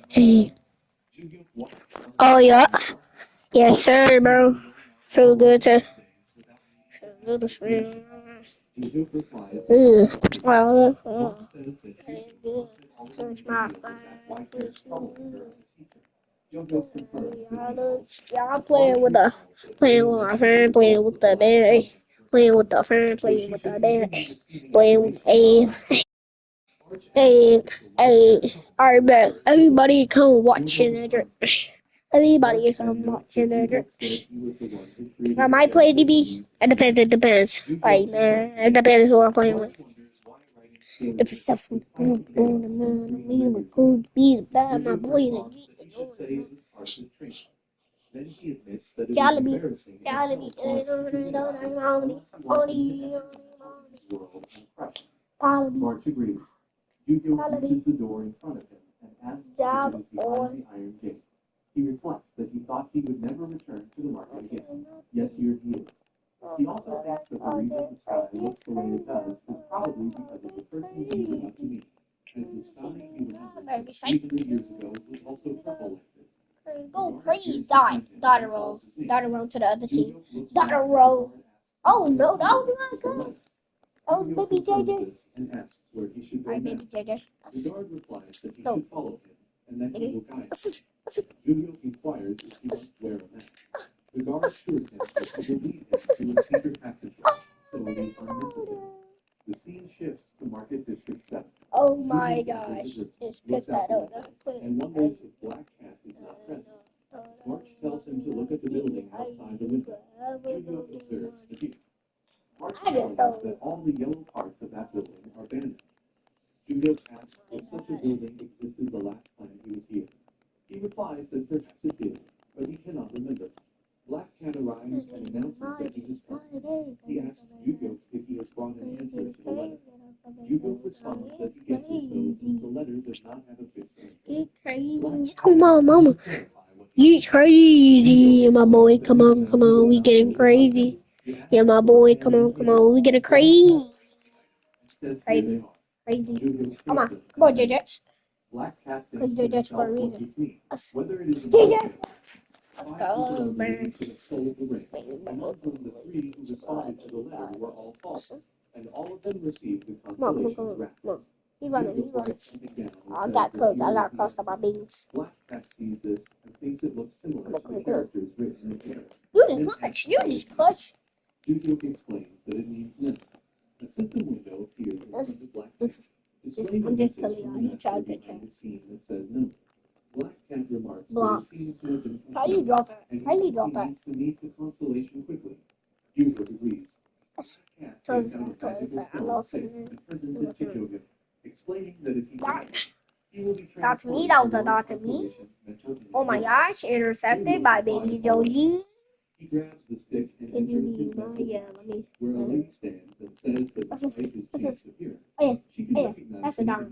Hey. Oh yeah. Yes, sir, bro. Feel good to feel good to swim. Well, feel good. Touch my fire. Yeah, I'm playing with my friend, playing with the band, playing with the friend, playing with the band, playing with alright, bet everybody come watching it. Everybody come watching it. I might play DB. It depends. It depends. Like man, it depends who I'm playing with. If it's something good on the moon, me with cool beats, bad my boy in the gotta be, gotta be, job on. Go crazy, dot a roll, to the other team, dot a roll. Oh no, that was not good. Oh, baby JJ. Alright, baby JJ. No. Oh my gosh. Just pick that up. I just you crazy. Come on, mama. You crazy, my boy. Come on. We getting crazy. Yeah, my boy. Come on. We getting crazy. Crazy. Crazy. Come on, JJ. Because JJ's for a reason. JJ. Let's go, man. Come on, come on, come on. Come on. He's running, he's running. Oh, I got cooked. I got crossed on my beans. Come on, come on, come on. You just clutch. You just clutch. This, I'm just telling you, he tried to catch. Block. How you drop that? How you drop that? I lost it. That's me. That was a dot to me. Oh my gosh, intercepted by Baby Joji. Can you be my, yeah, let me. What's this? Oh yeah, that's a dot.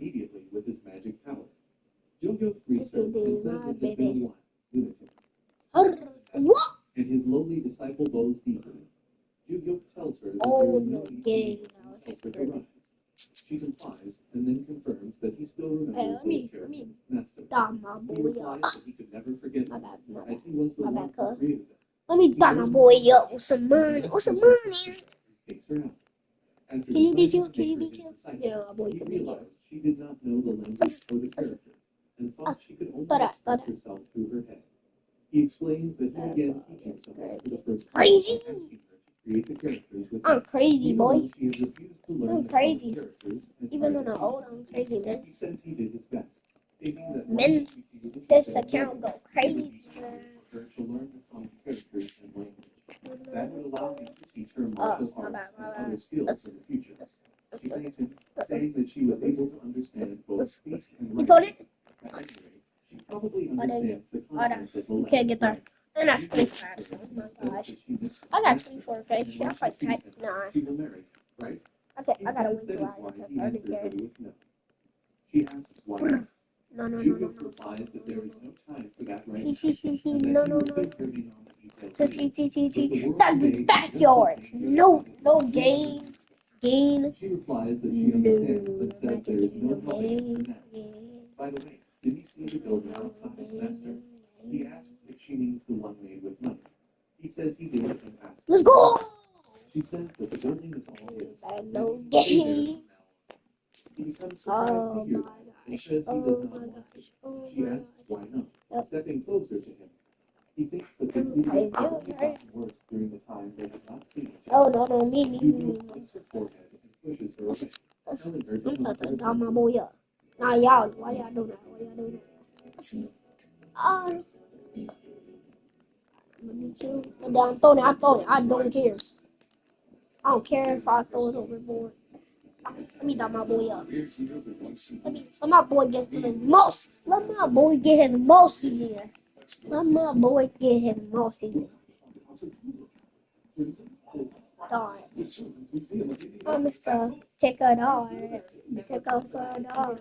This will be my baby. What? Oh no, game. Hey, let me, dot my boy up. My bad, my bad, cuz. Let me dot my boy up with some money. With some money. Can you be killed? Can you be killed? Yeah, my boy can be killed. But crazy. I'm crazy, boy. I'm crazy. Even though I'm old, I'm crazy, man. Men, this account go crazy. My bad, my bad. You told it? Oh, that's, you can't get there. And that's 25. Oh my gosh. I got 24 fish. That's like type 9. I gotta win till I get to 30K. No, no, no, no, no. No, no, no. That's backyards. No, no gain. Gain. No. No gain. Did he see the building outside, Master? He asks if she means the one made with money. He says he did and asks. Let's go! She says that the building is all his. I know Stay there from game. now on. He becomes surprised Oh to hear my that and gosh. says he does Oh not my want to. gosh. Oh She my asks gosh. why not, Yep. stepping closer to him. He thinks that this idiot has only gotten worse during the time they have not seen each Oh, other. no, me. Juno flicks her forehead and pushes her away, telling her to I'm come about to to her got my senses. boy up. Nah, y'all, why y'all doing that? Why y'all doing that? Let me chill. I'm throwing it. I don't care. I don't care if I throw it overboard. Let me dot my boy up. Let my boy get his most. Let my boy get his most easier. Let my boy get his most easier. Darn. Oh, Mr. Take a dog. Take a for a dog.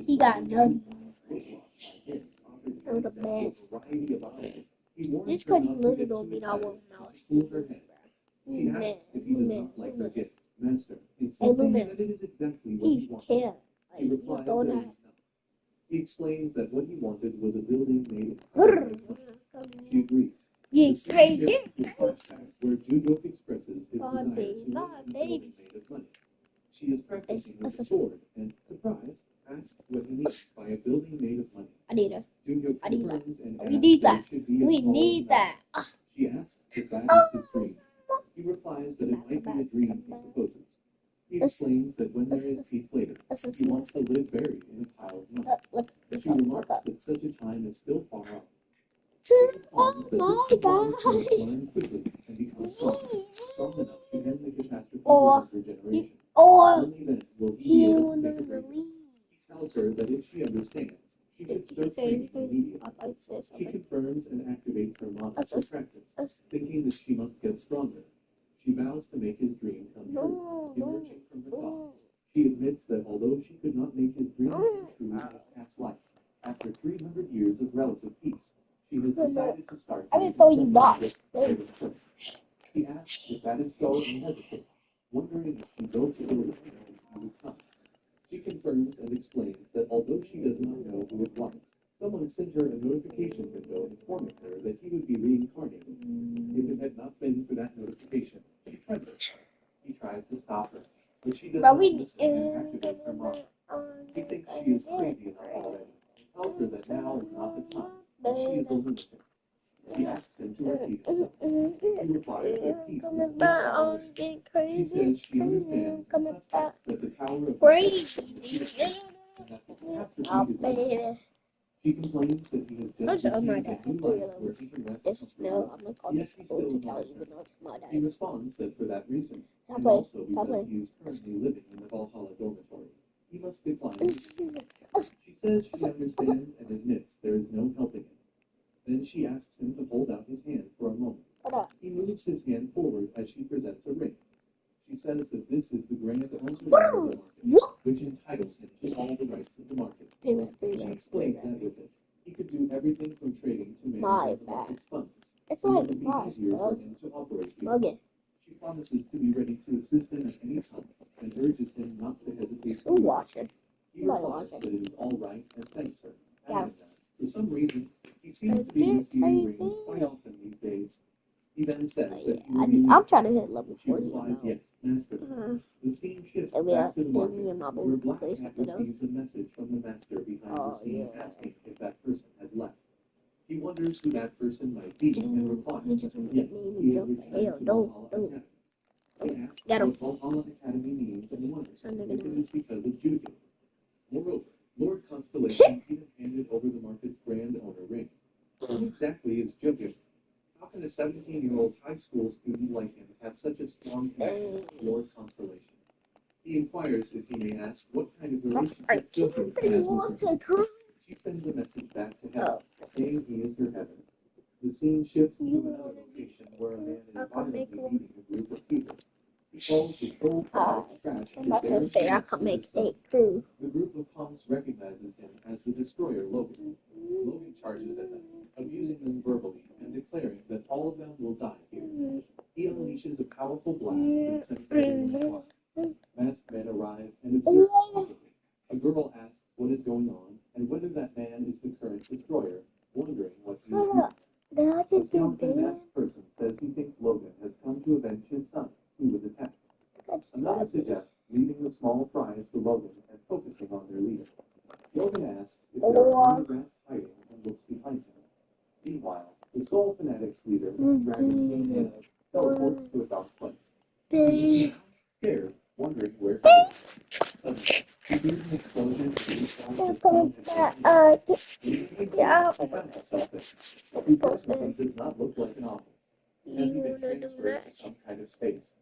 He got nuggies. They're the best. Just because you little don't mean I want mouse. She asks if he does not like her gift. Master, Hey, insisting Lumen. that it is exactly what He's he wanted. can't. He You replies don't that it have. is not. He explains that what he wanted was a building made of Grrr. She agrees. You The scene crazy. shifts to flashback where Judok expresses his God, desire to baby. make God, a baby. building made of money. She is practicing with It's a a- sword and, surprised, asks what he means by a building made of money. I need her. Judok I need that. confirms and We adds need that that. it should be as We tall need as that. mountains. She asks if that is his dream. He replies that it might be a dream he supposes. He explains that when there is peace later, he wants to live buried in a pile of money. Look She up. remarks that such a time is still far off. Oh my God. Learn quickly and become strong enough to end the catastrophe Or- within her generation. Or Only then will he be able he'll to make a never breakthrough. leave. He tells her that if she understands, she should Did you start say training anything? immediately. I thought you said She something. confirms and activates her mantra That's for just- practice, That's- thinking that she must get stronger. She vows to make his dream come true. No, Emerging from her no. thoughts, she admits that although she could not make his dream come true in his past life, after 300 years of relative peace, she has decided to start. I didn't throw you box. He asks if that is so and hesitates, wondering if she goes to the he would come. She confirms and explains that although she does not know who it was, someone sent her a notification window informing her that he would be reincarnated. If it had not been for that notification, she trembles. He tries to stop her, but she does But not we listen and activates her mind. He thinks she is crazy enough already, and tells her that now is not the time, and she is a lunatic. She asks him to repeat himself. He replies that peace is Coming back on She getting crazy. says she understands Coming and back suspects that the Tower of crazy. and that the catastrophe Oh, is imminent. baby. She complains that he has That's just oh my received dad. a new life where he can rest This is no. comfortably. I'm gonna call Yet this he school still to tell ignores you her. know my He dad. responds that for that reason, Stop and playing. also Stop because playing. he is currently living in the Valhalla dormitory, he must decline. This is- She says she understands and admits there is no helping it. Then she asks him to hold out his hand for a moment. Hold on. He moves his hand forward as she presents a ring. She says that this is the grand opening of the market, which entitles him to all the rights of the market. She explained that with it, he could do everything from trading to My managing the market's funds. It's and like it would be boss, easier for bro. him to operate here. Logan. She promises to be ready to assist him at any time and urges him not to hesitate to Who use it. watching? He Somebody replies watching. that it is all right and thanks her. Yeah. Adding that, for some reason, he seems to be receiving rings quite often these days. He then says that he will be I'm trying to hit level She 40. replies, yes, master. The scene shifts And we back to the me market, and my where boy Black play Cat something else. receives a message from the master behind Oh, the scene yeah. asking if that person has left. He wonders who that person might be and replies, yes, he has returned to Valhalla Academy. He asks Got him. what Valhalla Academy means and wonders Trying to if get it him. is because of Judo. Moreover, Lord Constellation even handed over the market's grand owner ring. Who exactly is Jojo? How can a 17-year-old high school student like him have such a strong connection with Lord Constellation? He inquires if he may ask what kind of relationship Jojo has with her. She sends a message back to heaven, saying he is her heaven. The scene shifts to another location where a man is violently beating a group of people. He calls the troll tribe trash I'm about to say I can make 8 crew. The group of punks recognizes him as the destroyer Logan. Logan charges at them, abusing them verbally and declaring that all of them will die here. He unleashes a powerful blast that sends everyone flying. That A is the skeleton band. masked person says he thinks Logan has come to avenge his son, who was attacked. Another suggests leaving the small fries to Logan and focusing on their leader. Logan asks if there are any rats hiding and looks behind him. Meanwhile, the Soul Fanatics leader, Dragon King Hannah, teleports to a dark place. Scared, wondering where he is. Suddenly, he hears an explosion and responds his son has Yeah. he found himself there. He personally does not look like an office. Has he been transferred to some kind of space?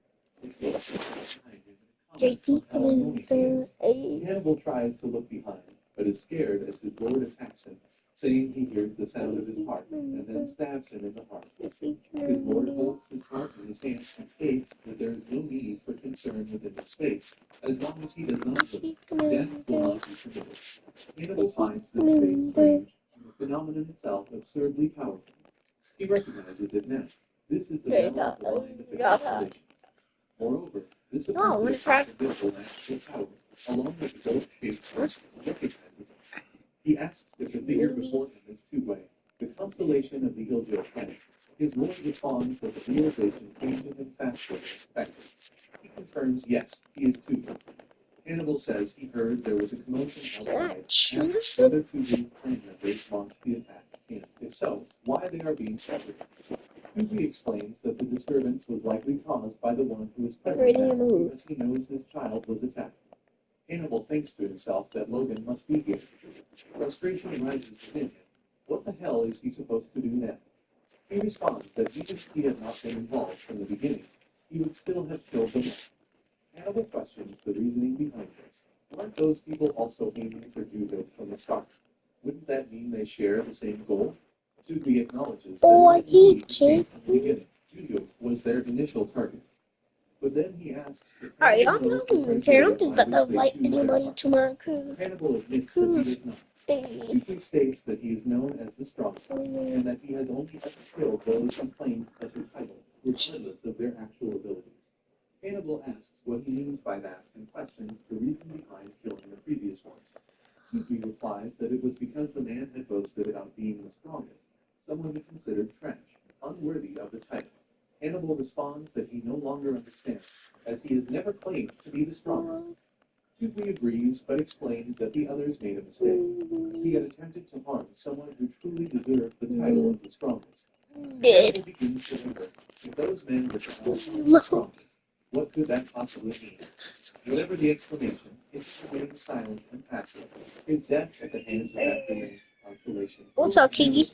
This goes behind him. JT coming to a. Hannibal tries to look behind, but is scared as his lord attacks him, saying he hears the sound of his heart, and then stabs him in the heart. His lord holds his heart in his hands and states that there is no need for concern within the space, as long as he does not look, death will not be permitted. Hannibal finds this space strange, and the phenomenon itself absurdly powerful. He recognizes it now. This is the power of the mind of the constellations. Moreover, this appears to be visible magical power, along with the ghost-shaped person recognizes it. He asks if the figure before him is two-way, the constellation of the Iljo planet. His lord responds that the realization came to him faster than expected. He confirms yes, he is two-way. Hannibal says he heard there was a commotion outside, asks whether Tubu's clan members launched the attack, and if so, why they are being separated. Tubu explains that the disturbance was likely caused by the one who was present now, because he knows his child was attacked. Hannibal thinks to himself that Logan must be here. Frustration rises within him. What the hell is he supposed to do now? He responds that even if he had not been involved from the beginning, he would still have killed them all. Hannibal questions the reasoning behind this. Weren't those people also aiming for Jugo from the start? Wouldn't that mean they share the same goal? Tubi acknowledges that Or it was he indeed the case in the beginning. Jugo was their initial target. But then he asks if Alright, Hannibal y'all knows know the I'm criteria not by about to which they invite choose their anybody targets. to my crew. Hannibal admits that he does not. Hey. Tutu states that he is known as the strongest, and that he has only ever killed those who claim such a title, regardless of their actual abilities. Hannibal asks what he means by that and questions the reason behind killing the previous one. Tutu replies that it was because the man had boasted about being the strongest, someone he considered trash, unworthy of the title. Hannibal responds that he no longer understands, as he has never claimed to be the strongest. Tutu agrees, but explains that the others made a mistake. He had attempted to harm someone who truly deserved the title of the strongest. Hannibal begins to wonder, if those men were pronounced the strongest, what could that possibly mean? Whatever the explanation, it remains silent and passive. His death at the hands of that diminished constellation. What's up, Kingy?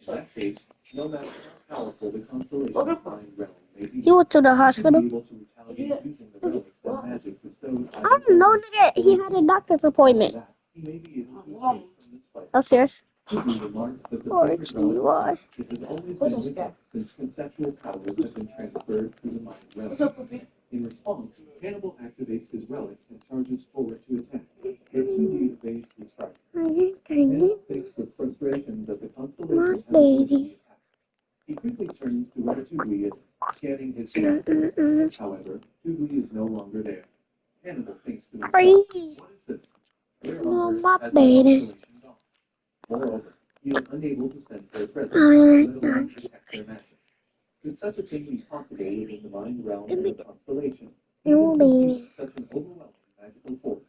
In that case, no matter how powerful the constellation's mind realm may be, He went to the he should hospital. be able to retaliate using the relics and magic bestowed by I don't know, nigga. He had a doctor's appointment. that. He may be able to escape from this place. Upstairs. Tutu remarks that the Or sacred relic why? it has always been with him since conceptual powers have been transferred through the mind realm. In response, Hannibal activates his relic and charges forward to attack, but Tutu evades the strike. Hannibal thinks with frustration that the constellation has avoided the attack. He quickly turns to where Tugui is, scanning his surroundings. However, Tugui is no longer there. Hannibal thinks to himself, what is this? Where on earth has the constellation gone? Moreover, he is unable to sense their presence, let alone detect their magic. Could such a thing be possible within the mind realm of the constellation? Even such an overwhelming magical force.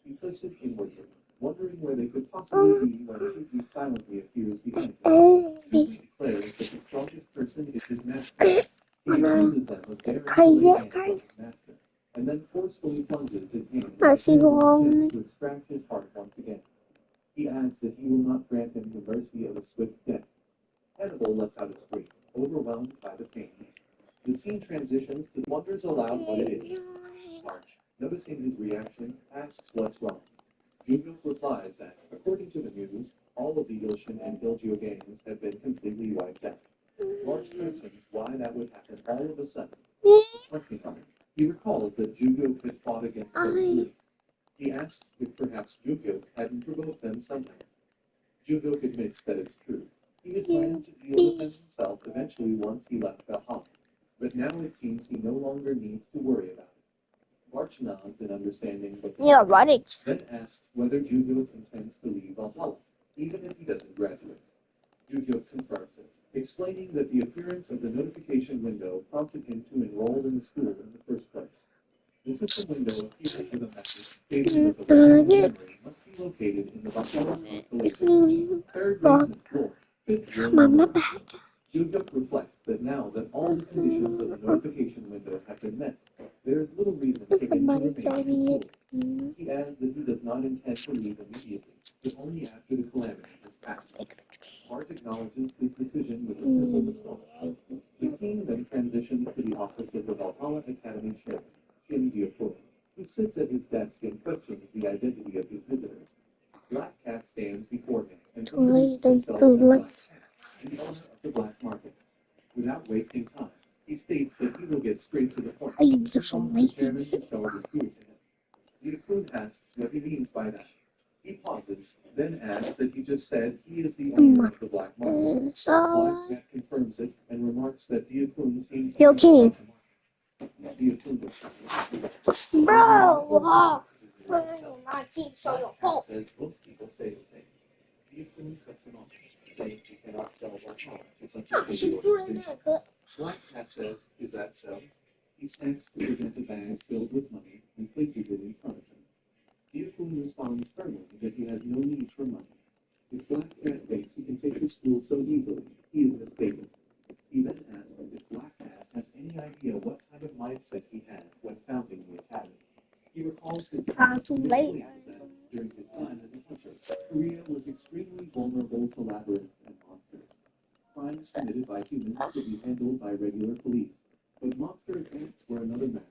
He places inwardly, wondering where they could possibly be when Tugui silently appears behind him. Tugui declares that the strongest person is his master. He accuses them of daring to lay hands on his master, and then forcefully plunges his hand into Hannibal's chest to extract his heart once again. He adds that he will not grant him the mercy of a swift death. Hannibal lets out a scream, overwhelmed by the pain. The scene transitions to wonders aloud what it is. March, noticing his reaction, asks what's wrong. Jugo replies that, according to the news, all of the Yoshin and Ilgio gangs have been completely wiped out. March questions why that would happen all of a sudden. He recalls that Jugo had fought against those groups. He asks if perhaps Jugo hadn't provoked them somehow. Jugo admits that it's true. He had planned to deal with them himself eventually once he left Valhalla, but now it seems he no longer needs to worry about it. March nods in understanding, but then asks whether Jugo intends to leave Valhalla, even if he doesn't graduate. Yu-Gi-Oh confirms it, explaining that the appearance of the notification window prompted him to enroll in the school in the first place. The system window appears with a message stating that the local memory must be located in the Valhalla constellation. Third reason, Wolf. Fifth Mama reason, back. Yu-Gi-Oh reflects that now that all the conditions of the notification window have been met, there is little reason for him to Somebody remain in driving the it. school. He adds that he does not intend to leave immediately, but only after the calamity has passed. Bart acknowledges his decision with a simple response. The scene then transitions to the office of the Valhalla Academy chairman, Shin Gyokuro, who sits at his desk and questions the identity of his visitors. Black Cat stands before him and introduces himself as Black Cat, the owner of the black market. Without wasting time, he states that he will get straight to the point. I He use this wants one the chairman to sell his food to him. Yukun asks what he means by that. He pauses, then adds that he just said he is the owner of the black market. Black So, Cat confirms it and remarks that Diakun seems to Yo, be King. about the market. Diakun bro, Black Cat says most people say the same. Diakun cuts him off, saying he cannot sell Valhalla to such a shady organization. Black Cat says, is that so? He snaps to present a bag filled with money and places it in front of him. Diakun responds firmly that he has no need for money. If Black Cat thinks he can take the school so easily, he is mistaken. He then asks if Black Cat has any idea what kind of mindset he had when founding the academy. He recalls his past and explains that during his time as a hunter, Korea was extremely vulnerable to labyrinths and monsters. Crimes committed by humans could be handled by regular police, but monster attacks were another matter.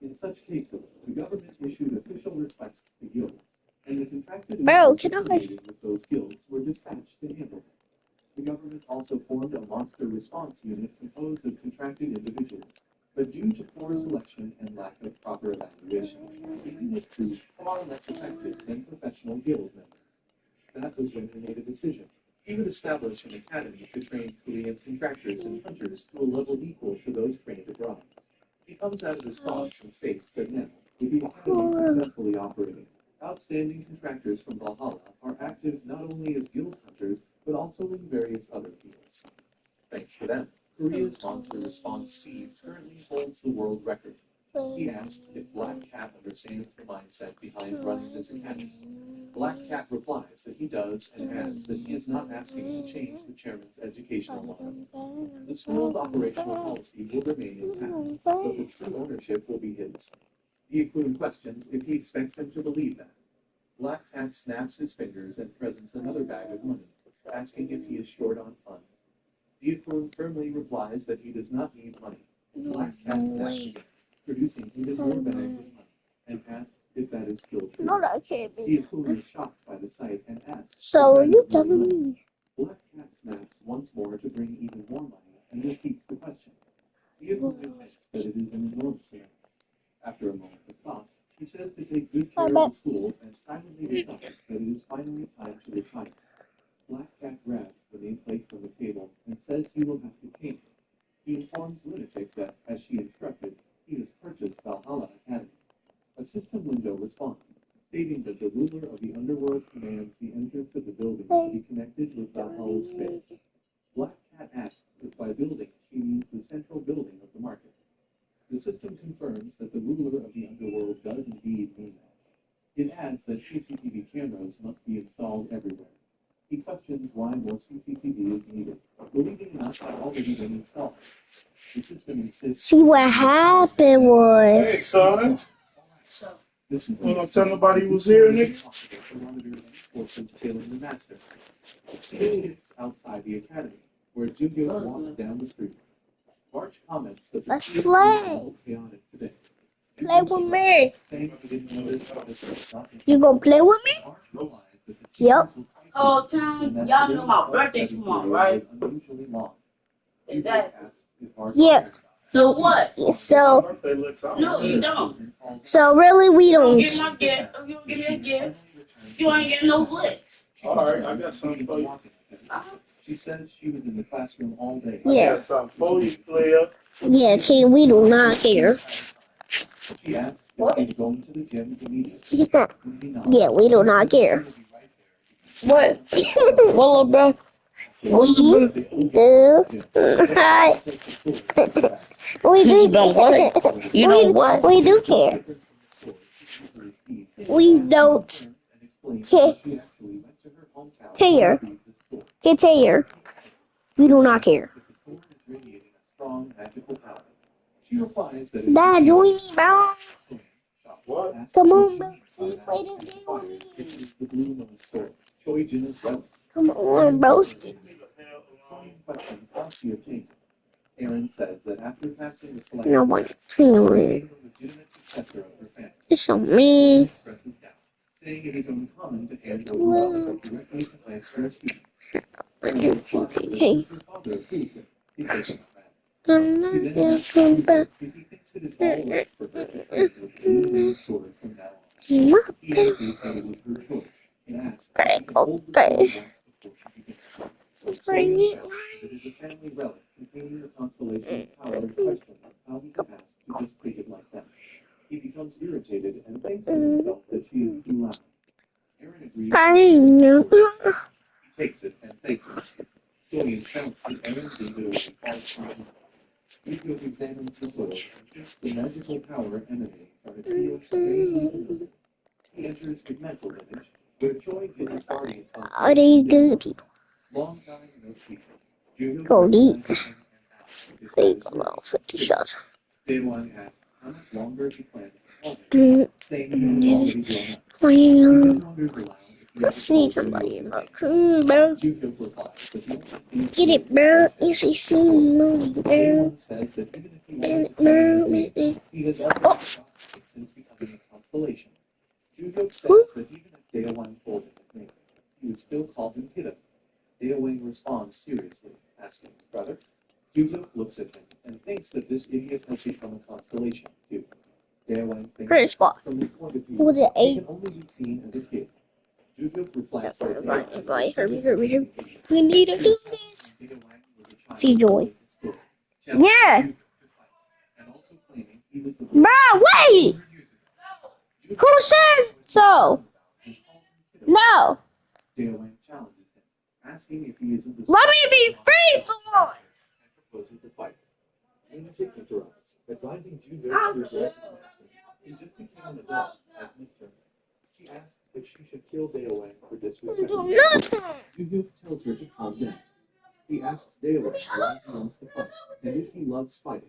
In such cases, the government issued official requests to guilds, and the contracted Bro, individuals can I- affiliated with those guilds were dispatched to handle them. The government also formed a monster response unit composed of contracted individuals, but due to poor selection and lack of proper evaluation, the unit proved far less effective than professional guild members. That was when he made a decision. He would establish an academy to train Korean contractors and hunters to a level equal to those trained abroad. He comes out of his thoughts and states that now, with the academy successfully operating, outstanding contractors from Valhalla are active not only as guild hunters, but also in various other fields. Thanks to them, Korea's monster response team currently holds the world record. He asks if Black Cat understands the mindset behind running this academy. Black Cat replies that he does and adds that he is not asking to change the chairman's educational model. The school's operational policy will remain intact, but the true ownership will be his. Diakun questions if he expects him to believe that. Black Cat snaps his fingers and presents another bag of money, asking if he is short on funds. Diakun firmly replies that he does not need money. Black Cat snaps again, producing even more bags of money, and asks if that is still true. no, that can't be. Diakun is shocked by the sight and asks. So, if that you is real telling money. me? Black Cat snaps once more to bring even more money and repeats the question. Diakun admits that it is an enormous amount. After a moment of thought, he says to take good care of the school and silently decides that it is finally time to retire. Black Cat grabs the nameplate from the table and says he will have to change it. He informs Lunatic that, as she instructed, he has purchased Valhalla Academy. A system window responds, stating that the ruler of the underworld commands the entrance of the building to be connected with Valhalla's space. Black Cat asks if by building she means the central building of the market. The system confirms that the ruler of the underworld does indeed mean that. It adds that CCTV cameras must be installed everywhere. He questions why more CCTV is needed, believing not to have already been installed. The system insists. See, what happened Hey, was. son. This is You don't tell nobody you was here, nigga? Forces killing the master. It's outside the academy, where Yu-Gi-Oh walks down the street. March comments that the Let's street play. is a little chaotic today. Play with me. Saying he didn't notice how this was not You gonna play with me? March realized that the Yep. teachers were Oh, Tom, y'all know my birthday tomorrow, right? unusually long. Is that Asks if March Yeah. so? What? So, Birthday looks out. No, you don't. so really, we You don't don't. get my gift. If you don't give me a gift, you ain't getting no flicks. All right, I got something for you. She says she was in the classroom all day. I Yeah. got something for you, player. Yeah, King, we do not care. She asks if he's going to the gym immediately. Yeah, we do not care. What? Well, bro. We do. We do. You know what? You know what? We do care. We don't care. Care. We do not care. Dad, join me, bro. What? Come on, bro. Can you play this game with me? Come on, bro. Aaron says that after passing the select No one feeling. legitimate successor of her family, It's so mean. expresses doubt, saying it is uncommon to hand over wealth directly to high school students. Okay. Her father approved it. He does not matter. I'm not gonna come back. If he thinks it is all right for her to train with the blue sword from now on, he indicates that it was her choice and asks if he can hold the sword once before she begins. It is a family relic containing the constellation's power and questions how he can ask to just take it like that. He becomes irritated and thinks to himself that she is too loud. Aaron agrees. He takes it and thanks her. Sylvian shouts that Aaron gave it away all time. Yuko examines the sword and thinks the magical power emanating from it feels strangely familiar. He enters his mental image, where Choi Jin's guardian Are they good people? long time no speak. Yuko Go deep. recognizes him and asks if They that is go right. out 50 shots. Daewon asks how much longer he plans to hold it, saying he has already grown up. Why He you then wonders aloud if he ever see told somebody Yuko his about name. bro? Yuko replies that the only thing Get it, bro. If you see money, bro. Daewon says that even if he wanted to tell his name, he has already forgotten it since becoming a constellation. Juhyuk says that even if Daewon told him his name, he would still call him Kiddo. Daewon responds seriously, asking, brother? Juhyuk looks at him and thinks that this idiot has become a constellation, too. Daewon thinks Chris, what? from his point of view, Was it he 8? can only be seen as a kid. Juhyuk reflects that Invite, hurry. We need to do this. See Joy. Yeah. Bro, wait! Who says so? No. Daewon challenges him, asking if he isn't the Let me be free for once. and proposes a fight. Lunatic interrupts, advising Juhyuk to reverse his master. He just became an adult, as Mr. She asks if she should kill Daewon for disrespect. Juhyuk tells her to calm down. He asks Daewon why he wants to fight, and if he loves fighting.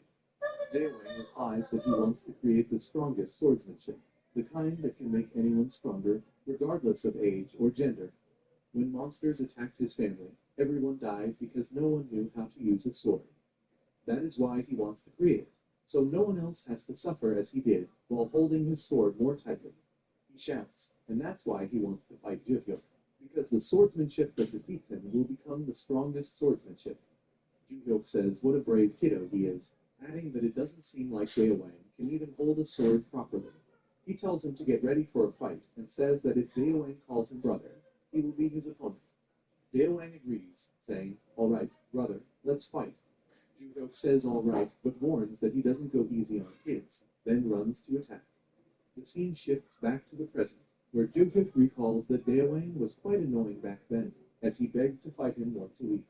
Daewon replies that he wants to create the strongest swordsmanship, the kind that can make anyone stronger, regardless of age or gender. When monsters attacked his family, everyone died because no one knew how to use a sword. That is why he wants to create it, so no one else has to suffer as he did while holding his sword more tightly. He shouts, and that's why he wants to fight Juhyuk, because the swordsmanship that defeats him will become the strongest swordsmanship. Juhyuk says what a brave kiddo he is, adding that it doesn't seem like Daewon can even hold a sword properly. He tells him to get ready for a fight and says that if Daewon calls him brother, he will be his opponent. Daewon agrees, saying, all right, brother, let's fight. Juhyuk says all right, but warns that he doesn't go easy on kids, then runs to attack. The scene shifts back to the present, where Juhyuk recalls that Daewon was quite annoying back then, as he begged to fight him once a week.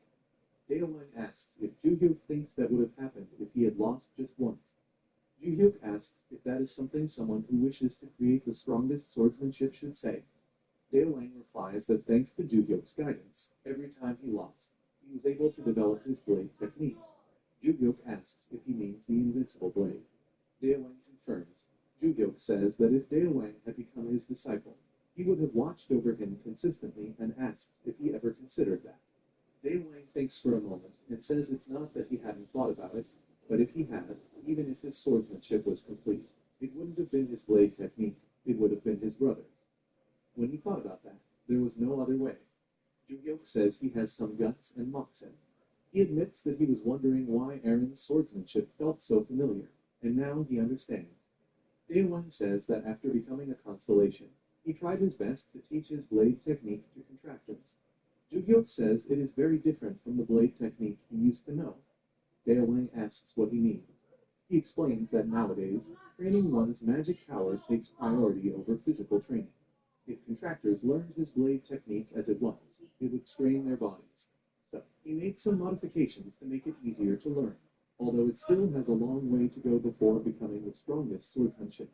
Daewon asks if Juhyuk thinks that would have happened if he had lost just once. Juhyuk asks if that is something someone who wishes to create the strongest swordsmanship should say. Daewon replies that thanks to Juhyuk's guidance, every time he lost, he was able to develop his blade technique. Juhyuk asks if he means the invincible blade. Daewon confirms. Juhyuk says that if Daewon had become his disciple, he would have watched over him consistently and asks if he ever considered that. Daewon thinks for a moment and says it's not that he hadn't thought about it, but if he had, even if his swordsmanship was complete, it wouldn't have been his blade technique, it would have been his brother's. When he thought about that, there was no other way. Juhyuk says he has some guts and mocks him. He admits that he was wondering why Aaron's swordsmanship felt so familiar, and now he understands. Daewon says that after becoming a constellation, he tried his best to teach his blade technique to contractors. Juhyuk says it is very different from the blade technique he used to know. Daewon asks what he means. He explains that nowadays, training one's magic power takes priority over physical training. If contractors learned his blade technique as it was, it would strain their bodies. So, He made some modifications to make it easier to learn, although it still has a long way to go before becoming the strongest swordsmanship.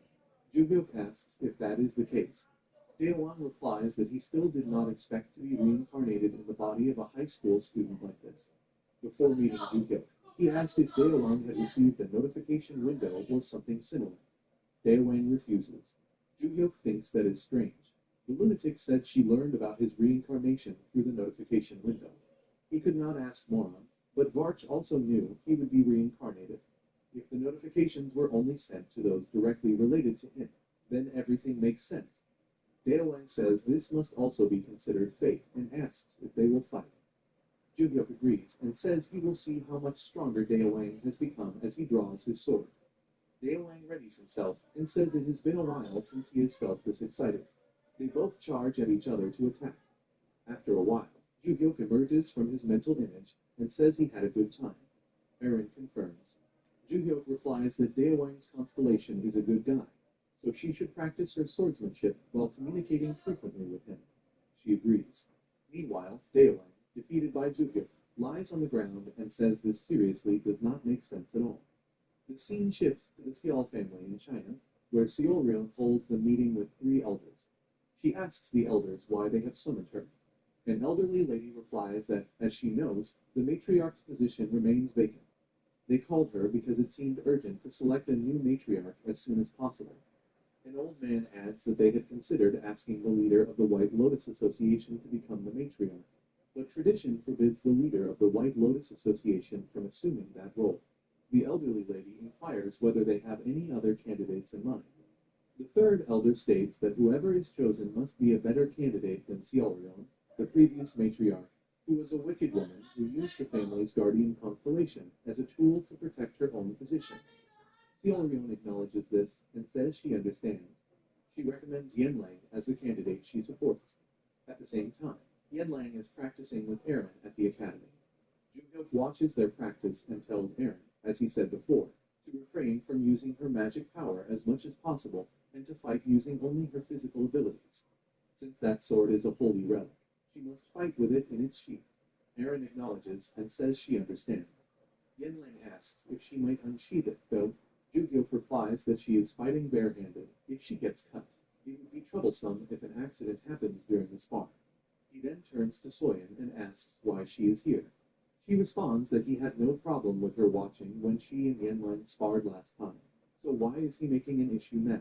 Jugyok asks if that is the case. Daewon replies that he still did not expect to be reincarnated in the body of a high school student like this. Before meeting Jugyok, he asked if Daewon had received a notification window or something similar. Daewon refuses. Jugyok thinks that is strange. The lunatic said she learned about his reincarnation through the notification window. He could not ask Moron, but Varch also knew he would be reincarnated. If the notifications were only sent to those directly related to him, then everything makes sense. Daewon says this must also be considered fate and asks if they will fight. Jugyok agrees and says he will see how much stronger Daewon has become as he draws his sword. Daewon readies himself and says it has been a while since he has felt this excited. They both charge at each other to attack. After a while, Jugyok emerges from his mental image and says he had a good time. Eren confirms. Jugyok replies that Daewon's constellation is a good guy, so she should practice her swordsmanship while communicating frequently with him. She agrees. Meanwhile, Daewon, defeated by Jugyok, lies on the ground and says this seriously does not make sense at all. The scene shifts to the Seol family in China, where Seolryung holds a meeting with 3 elders. She asks the elders why they have summoned her. An elderly lady replies that, as she knows, the matriarch's position remains vacant. They called her because it seemed urgent to select a new matriarch as soon as possible. An old man adds that they had considered asking the leader of the White Lotus Association to become the matriarch, but tradition forbids the leader of the White Lotus Association from assuming that role. The elderly lady inquires whether they have any other candidates in mind. The third elder states that whoever is chosen must be a better candidate than Seolryung, the previous matriarch, who was a wicked woman who used the family's guardian constellation as a tool to protect her own position. Seolryung acknowledges this and says she understands. She recommends Yenlang as the candidate she supports. At the same time, Yenlang is practicing with Eren at the academy. Jugyok watches their practice and tells Eren, as he said before, to refrain from using her magic power as much as possible and to fight using only her physical abilities. Since that sword is a holy relic, she must fight with it in its sheath. Eren acknowledges and says she understands. Yenlang asks if she might unsheath it, though Jugyok replies that she is fighting barehanded. If she gets cut, it would be troublesome if an accident happens during the spar. He then turns to Soyeon and asks why she is here. She responds that he had no problem with her watching when she and Yenlang sparred last time, so why is he making an issue now?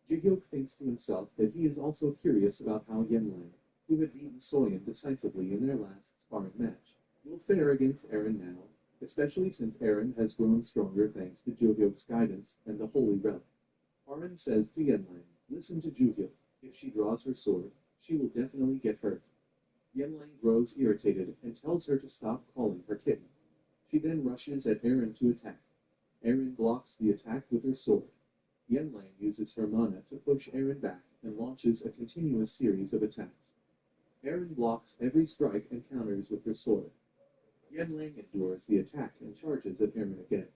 Jugyok thinks to himself that he is also curious about how Yenlang, who had beaten Soyeon decisively in their last sparring match, will fare against Eren now, especially since Eren has grown stronger thanks to Jugyok's guidance and the Holy Relic. Eren says to Yenlang, listen to Jugyok, if she draws her sword, she will definitely get hurt. Yenlang grows irritated and tells her to stop calling her kitten. She then rushes at Eren to attack. Eren blocks the attack with her sword. Yenlang uses her mana to push Eren back and launches a continuous series of attacks. Eren blocks every strike and counters with her sword. Yenlang endures the attack and charges at Eren again.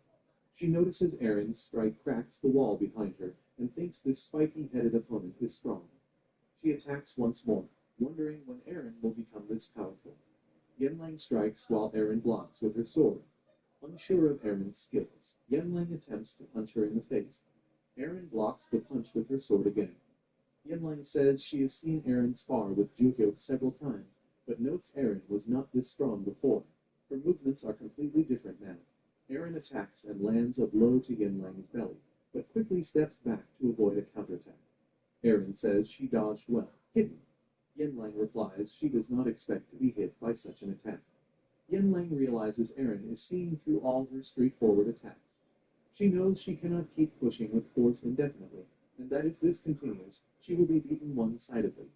She notices Eren's strike cracks the wall behind her and thinks this spiky-headed opponent is strong. She attacks once more, wondering when Eren will become this powerful. Yenlang strikes while Eren blocks with her sword. Unsure of Eren's skills, Yenlang attempts to punch her in the face. Eren blocks the punch with her sword again. Yenlang says she has seen Eren spar with Jugyok several times, but notes Eren was not this strong before. Her movements are completely different now. Eren attacks and lands a blow to Yenlang's belly, but quickly steps back to avoid a counterattack. Eren says she dodged well. Hidden. Yenlang replies she does not expect to be hit by such an attack. Yenlang realizes Eren is seeing through all her straightforward attacks. She knows she cannot keep pushing with force indefinitely, and that if this continues, she will be beaten one-sidedly.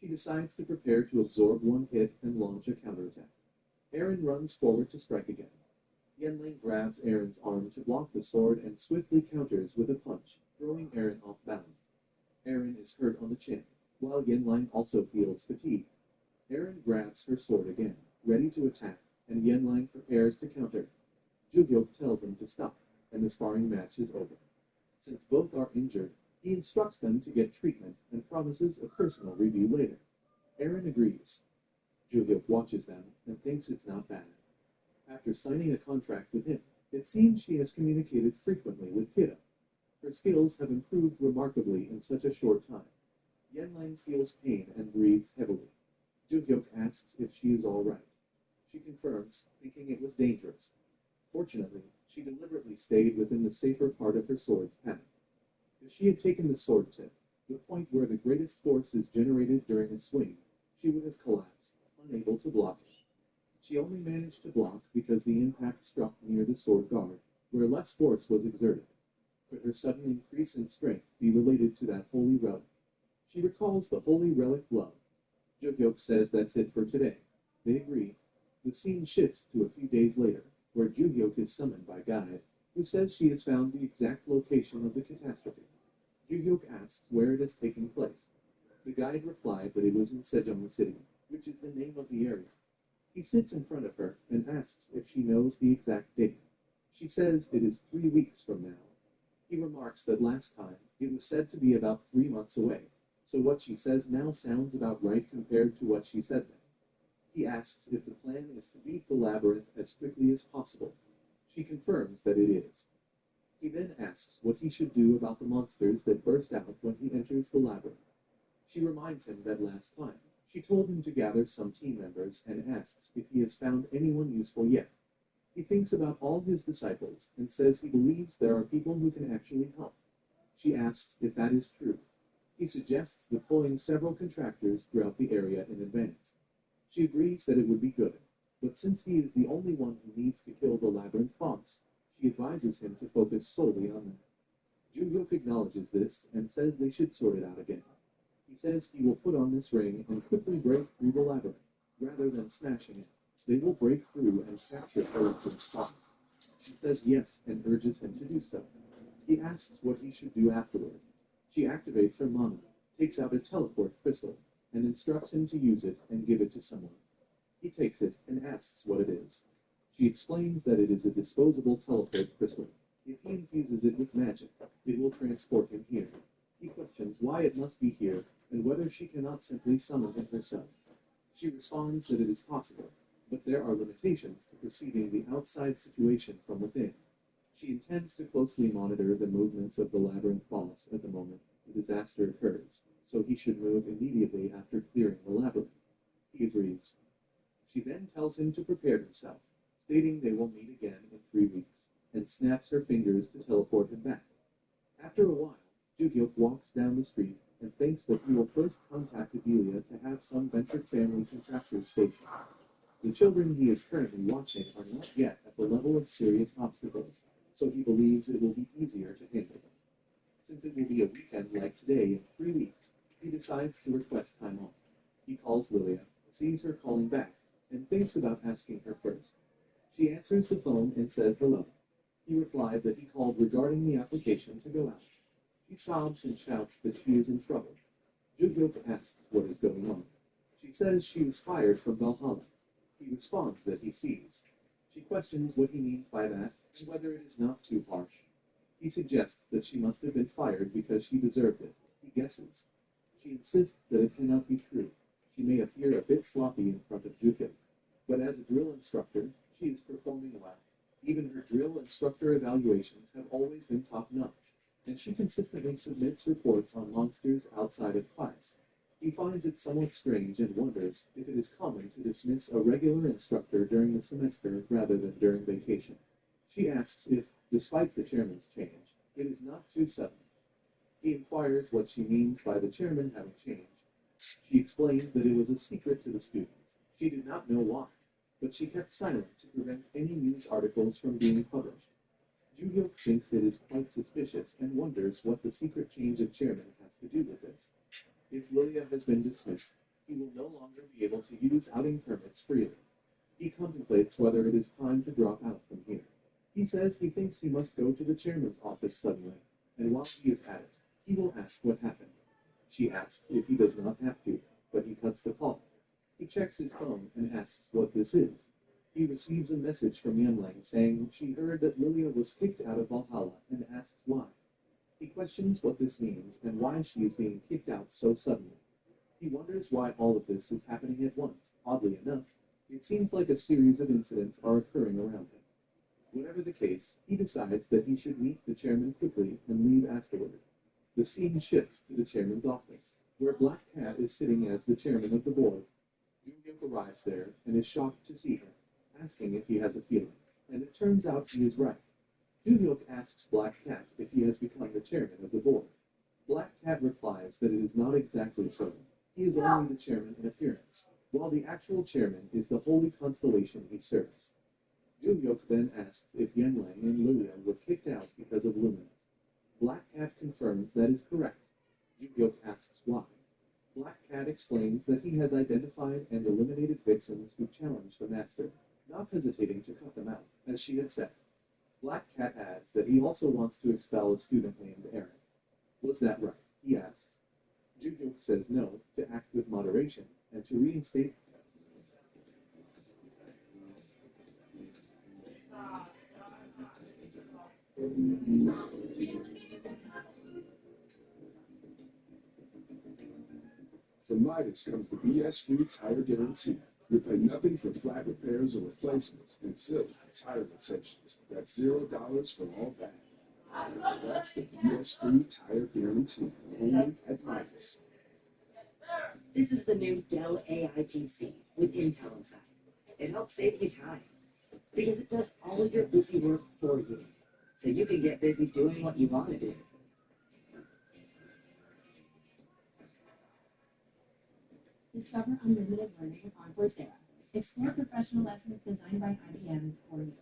She decides to prepare to absorb one hit and launch a counterattack. Eren runs forward to strike again. Yenlang grabs Eren's arm to block the sword and swiftly counters with a punch, throwing Eren off balance. Eren is hurt on the chin, while Yenlang also feels fatigue. Eren grabs her sword again, ready to attack, and Yenlang prepares to counter. Jugyok tells them to stop, and the sparring match is over. Since both are injured, he instructs them to get treatment and promises a personal review later. Eren agrees. Juliet watches them and thinks it's not bad. After signing a contract with him, it seems she has communicated frequently with Kiddo. Her skills have improved remarkably in such a short time. Yenlang feels pain and breathes heavily. Juhyuk asks if she is all right. She confirms, thinking it was dangerous. Fortunately, she deliberately stayed within the safer part of her sword's path. If she had taken the sword tip, the point where the greatest force is generated during a swing, she would have collapsed, unable to block it. She only managed to block because the impact struck near the sword guard, where less force was exerted. Could her sudden increase in strength be related to that holy relic? She recalls the holy relic glove. Juhyuk says that's it for today. They agree. The scene shifts to a few days later, where Juhyuk is summoned by Guide, who says she has found the exact location of the catastrophe. Juhyuk asks where it has taken place. The guide replied that it was in Sejong City, which is the name of the area. He sits in front of her and asks if she knows the exact date. She says it is 3 weeks from now. He remarks that last time it was said to be about 3 months away, so what she says now sounds about right compared to what she said then. He asks if the plan is to beat the labyrinth as quickly as possible. She confirms that it is. He then asks what he should do about the monsters that burst out when he enters the labyrinth. She reminds him that last time she told him to gather some team members and asks if he has found anyone useful yet. He thinks about all his disciples and says he believes there are people who can actually help. She asks if that is true. He suggests deploying several contractors throughout the area in advance. She agrees that it would be good, but since he is the only one who needs to kill the labyrinth boss, she advises him to focus solely on that. Juhyuk acknowledges this and says they should sort it out again. He says he will put on this ring and quickly break through the labyrinth, rather than smashing it. They will break through and capture Elephant's boss. She says yes and urges him to do so. He asks what he should do afterward. She activates her mana, takes out a teleport crystal, and instructs him to use it and give it to someone. He takes it and asks what it is. She explains that it is a disposable teleport crystal. If he infuses it with magic, it will transport him here. He questions why it must be here and whether she cannot simply summon him herself. She responds that it is possible, but there are limitations to perceiving the outside situation from within. She intends to closely monitor the movements of the labyrinth boss at the moment the disaster occurs, so he should move immediately after clearing the labyrinth. He agrees. She then tells him to prepare himself, stating they will meet again in 3 weeks, and snaps her fingers to teleport him back. After a while, Juhyuk walks down the street and thinks that he will first contact Adelia to have some ventured family contractors stationed. The children he is currently watching are not yet at the level of serious obstacles, so he believes it will be easier to handle them. Since it will be a weekend like today in 3 weeks, he decides to request time off. He calls Lilia, sees her calling back, and thinks about asking her first. She answers the phone and says hello. He replied that he called regarding the application to go out. She sobs and shouts that she is in trouble. Juhyuk asks what is going on. She says she was fired from Valhalla. He responds that he sees. She questions what he means by that and whether it is not too harsh. He suggests that she must have been fired because she deserved it. He guesses. She insists that it cannot be true. She may appear a bit sloppy in front of Juhyuk, but as a drill instructor, she is performing well. Even her drill instructor evaluations have always been top-notch, and she consistently submits reports on monsters outside of class. He finds it somewhat strange and wonders if it is common to dismiss a regular instructor during the semester rather than during vacation. She asks if, despite the chairman's change, it is not too sudden. He inquires what she means by the chairman having changed. She explained that it was a secret to the students. She did not know why, but she kept silent to prevent any news articles from being published. Juhyuk thinks it is quite suspicious and wonders what the secret change of chairman has to do with this. If Lilia has been dismissed, he will no longer be able to use outing permits freely. He contemplates whether it is time to drop out from here. He says he thinks he must go to the chairman's office suddenly, and while he is at it, he will ask what happened. She asks if he does not have to, but he cuts the call. He checks his phone and asks what this is. He receives a message from Yenlang saying she heard that Lilia was kicked out of Valhalla and asks why. He questions what this means and why she is being kicked out so suddenly. He wonders why all of this is happening at once. Oddly enough, it seems like a series of incidents are occurring around him. Whatever the case, he decides that he should meet the chairman quickly and leave afterward. The scene shifts to the chairman's office, where Black Cat is sitting as the chairman of the board. Yu-Gyuk arrives there and is shocked to see him, asking if he has a feeling, and it turns out he is right. Yu-Gyuk asks Black Cat if he has become the chairman of the board. Black Cat replies that it is not exactly so. He is only the chairman in appearance, while the actual chairman is the holy constellation he serves. Yu-Gyuk then asks if Yanlang and Lilia were kicked out because of Luminous. Black Cat confirms that is correct. Yu-Gyuk asks why. Black Cat explains that he has identified and eliminated vixens who challenged the master, not hesitating to cut them out, as she had said. Black Cat adds that he also wants to expel a student named Aaron. Was that right? He asks. Yu-Gyuk says no, to act with moderation, and to reinstate From Midas comes the BS-free tire guarantee. You pay nothing for flat repairs or replacements and zero tire rotations. That's $0 for all that. That's the BS-free tire guarantee, only at Midas. This is the new Dell AI PC with Intel inside. It helps save you time because it does all of your busy work for you, so you can get busy doing what you want to do. Discover unlimited learning on Coursera. Explore professional lessons designed by IBM for you.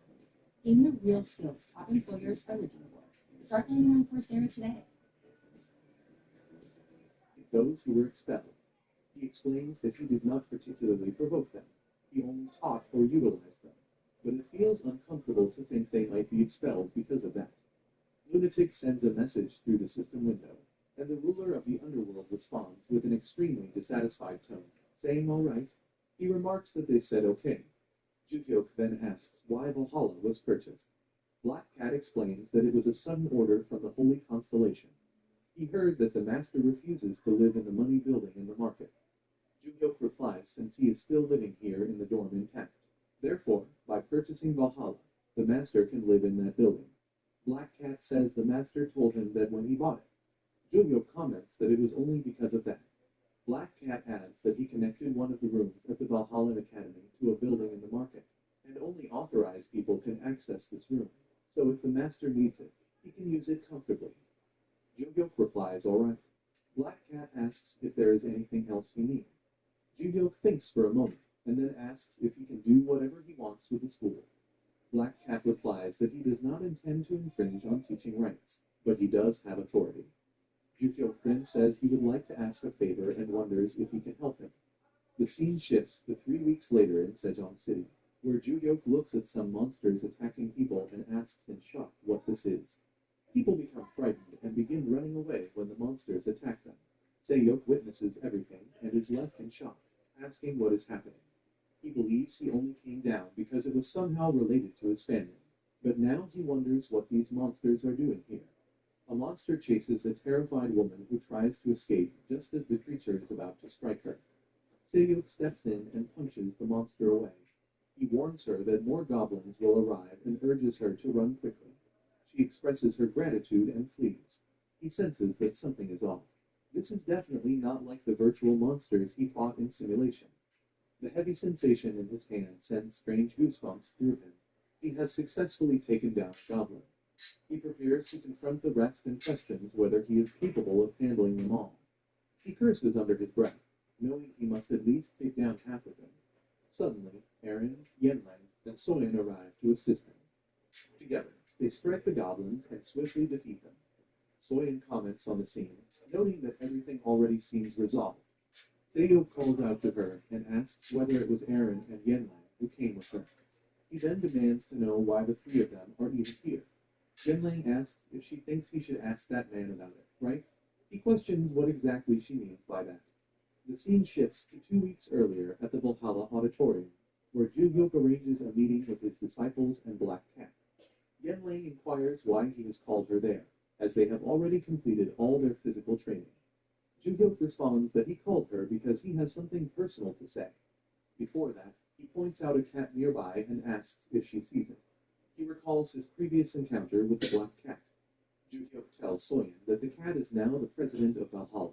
Gain the real skills top employers are looking for. Start learning on Coursera today. those who were expelled. He explains that he did not particularly provoke them. He only taught or utilized them. But it feels uncomfortable to think they might be expelled because of that. Lunatic sends a message through the system window, and the ruler of the underworld responds with an extremely dissatisfied tone, saying all right. He remarks that they said okay. Yu-Gyuk then asks why Valhalla was purchased. Black Cat explains that it was a sudden order from the Holy Constellation. He heard that the master refuses to live in the money building in the market. Yu-Gyuk replies since he is still living here in the dorm intact. Therefore, by purchasing Valhalla, the master can live in that building. Black Cat says the master told him that when he bought it. Yu-Gyuk comments that it was only because of that. Black Cat adds that he connected one of the rooms at the Valhalla Academy to a building in the market, and only authorized people can access this room, so if the master needs it, he can use it comfortably. Yu-Gyuk replies all right. Black Cat asks if there is anything else he needs. Yu-Gyuk thinks for a moment, and then asks if he can do whatever he wants with the school. Black Cat replies that he does not intend to infringe on teaching rights, but he does have authority. Yu-Gyuk then says he would like to ask a favor and wonders if he can help him. The scene shifts to 3 weeks later in Sejong City, where Yu-Gyuk looks at some monsters attacking people and asks in shock what this is. People become frightened and begin running away when the monsters attack them. Sejong witnesses everything and is left in shock, asking what is happening. He believes he only came down because it was somehow related to his family, but now he wonders what these monsters are doing here. A monster chases a terrified woman who tries to escape just as the creature is about to strike her. Sejong steps in and punches the monster away. He warns her that more goblins will arrive and urges her to run quickly. She expresses her gratitude and flees. He senses that something is off. This is definitely not like the virtual monsters he fought in simulations. The heavy sensation in his hand sends strange goosebumps through him. He has successfully taken down a goblin. He prepares to confront the rest and questions whether he is capable of handling them all. He curses under his breath, knowing he must at least take down half of them. Suddenly, Aaron, Yanlang, and Soyen arrive to assist him. Together, they strike the goblins and swiftly defeat them. Soyen comments on the scene, noting that everything already seems resolved. Sejong calls out to her and asks whether it was Aaron and Yanlang who came with her. He then demands to know why the three of them are even here. Yanlang asks if she thinks he should ask that man about it, right? He questions what exactly she means by that. The scene shifts to 2 weeks earlier at the Valhalla Auditorium, where Yu-Gyuk arranges a meeting with his disciples and Black Cat. Yanlang inquires why he has called her there, as they have already completed all their physical training. Ju-hyuk responds that he called her because he has something personal to say. Before that, he points out a cat nearby and asks if she sees it. He recalls his previous encounter with the black cat. Ju-hyuk tells Soyeon that the cat is now the president of Valhalla.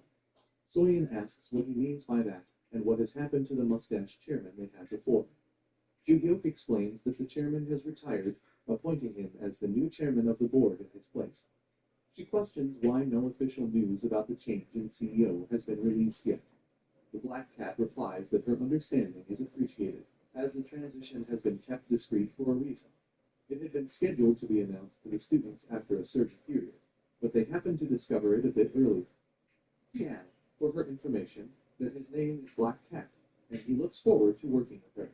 Soyeon asks what he means by that and what has happened to the mustache chairman they had before. Ju-hyuk explains that the chairman has retired, appointing him as the new chairman of the board in his place. She questions why no official news about the change in CEO has been released yet. The black cat replies that her understanding is appreciated, as the transition has been kept discreet for a reason. It had been scheduled to be announced to the students after a certain period, but they happened to discover it a bit earlier. He adds, for her information, that his name is Black Cat, and he looks forward to working with her.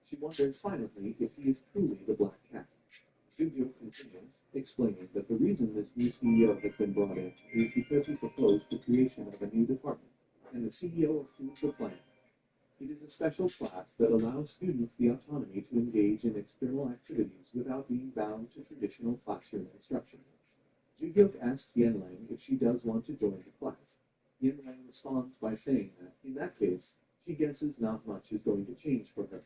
She wonders silently if he is truly the Black Cat. Ju-hyuk continues, explaining that the reason this new CEO has been brought in is because he proposed the creation of a new department, and the CEO approved the plan. It is a special class that allows students the autonomy to engage in external activities without being bound to traditional classroom instruction. Ju-hyuk asks Yenlang if she does want to join the class. Yenlang responds by saying that, in that case, she guesses not much is going to change for her.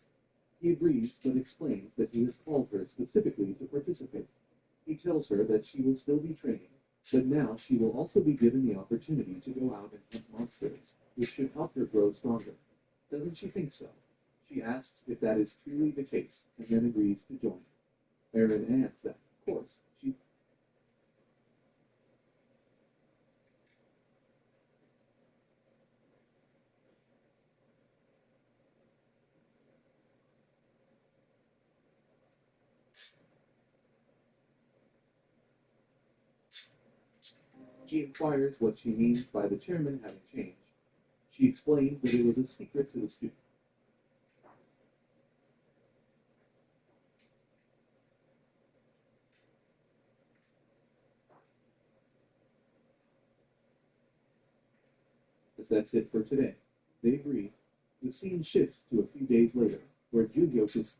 He agrees, but explains that he has called her specifically to participate. He tells her that she will still be training, but now she will also be given the opportunity to go out and hunt monsters, which should help her grow stronger. Doesn't she think so? She asks if that is truly the case, and then agrees to join. Erin adds that, of course, she He inquires what she means by the chairman having changed. She explained that it was a secret to the student. As that's it for today. They agree. The scene shifts to a few days later, where Ju-hyuk is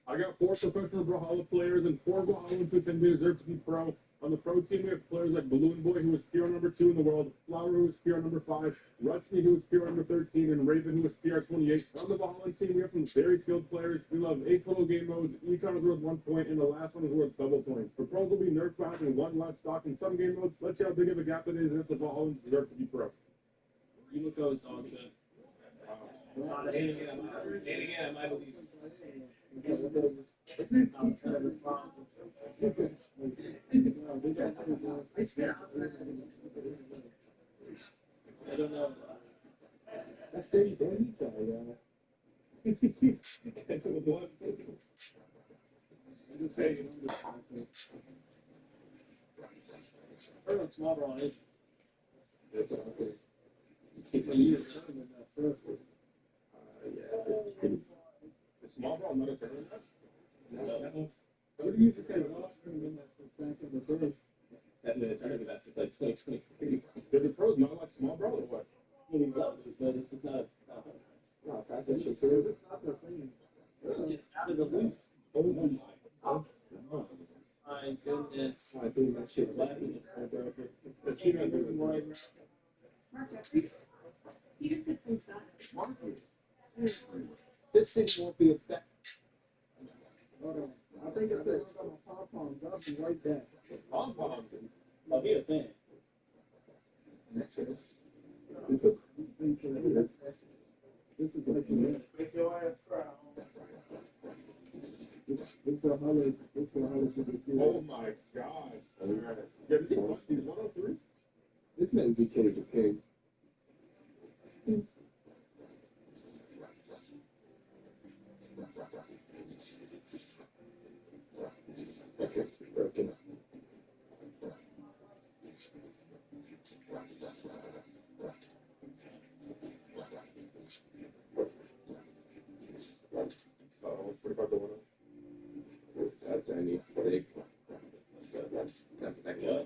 I got 4 professional Brawlhalla players and 4 Brawlhalla who can deserve to be pro. On the pro team, we have players like Balloon Boy, who was PR number 2 in the world, Flower, who was PR number 5, Rutsny, who was PR number 13, and Raven, who was PR 28. On the Brawlhalla team, we have some very skilled players. We love 8 total game modes. Each one is worth 1 point, and the last one is worth double points. For pros will be nerf bound and 1 left stock in some game modes. Let's see how big of a gap it is and if the Brawlhalla deserve to be pro. Yumiko's dog shit. And again, I believe. I don't know. That's Dirty Danny guy, I'm just saying, heard on Small Brawl Nation. That's what I think. Took me years to learn that first. Yeah. The Small Brawl not a tournament? No. What do you just say? Well, back in the first. That's been a tournament that's just like 2023. They're the pros, not like Small Brawl or what? I mean, but it's just not. No, that's actually true. It's not the same. It's out of the loop. Oh my goodness. I think that shit's lasting. It's so broken. But you know, moving right now. You just hit some stuff. This city won't be expected. Hold on. I think it's the one on my pom-poms. I'll be right back. Pom-poms? I'll be a fan. This is like Make your ass proud. this for Hollis to see. Oh my god. You ever seen Busty's 103? This man's the king of king. Okay, it's broken. Oh, what about the one? That's any big. Yeah.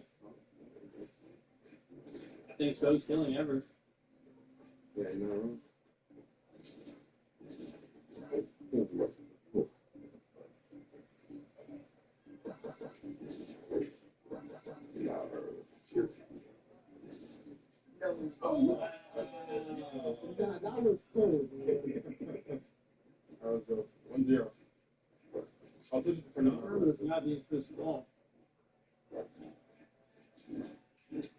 I think so's killing ever. Yeah, you know. That was cold. That was 1-0. I'll put it for now. Armor is not being so small.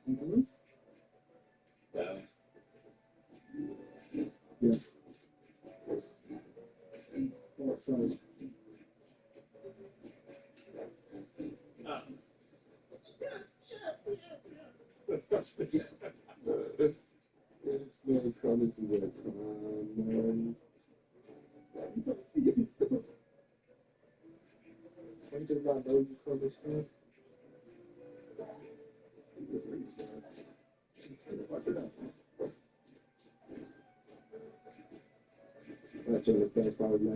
Mm-hmm. Yes. Oh, sorry. It's no promising that man. One thing about those cover stuff. Watch it out. That's what the best part of life.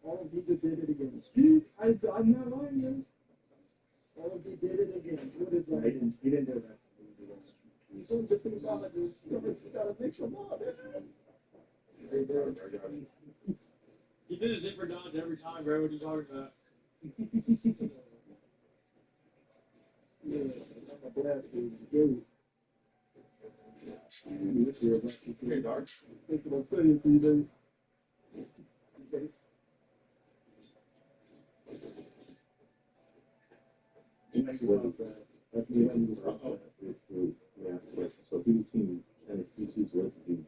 All of you just did it again. Steve, I'm not lying, man. All of you did it again. What is that? He didn't do that. You don't just think about it. You gotta make some more, man. He did a different dodge every time, bro. What are you talking about? Yeah, I'm a blast, dude. Okay, dog. That's what I'm saying to you, dude. Okay. That's what he said. That's me. Yeah, question. So who the team and who choose what the team?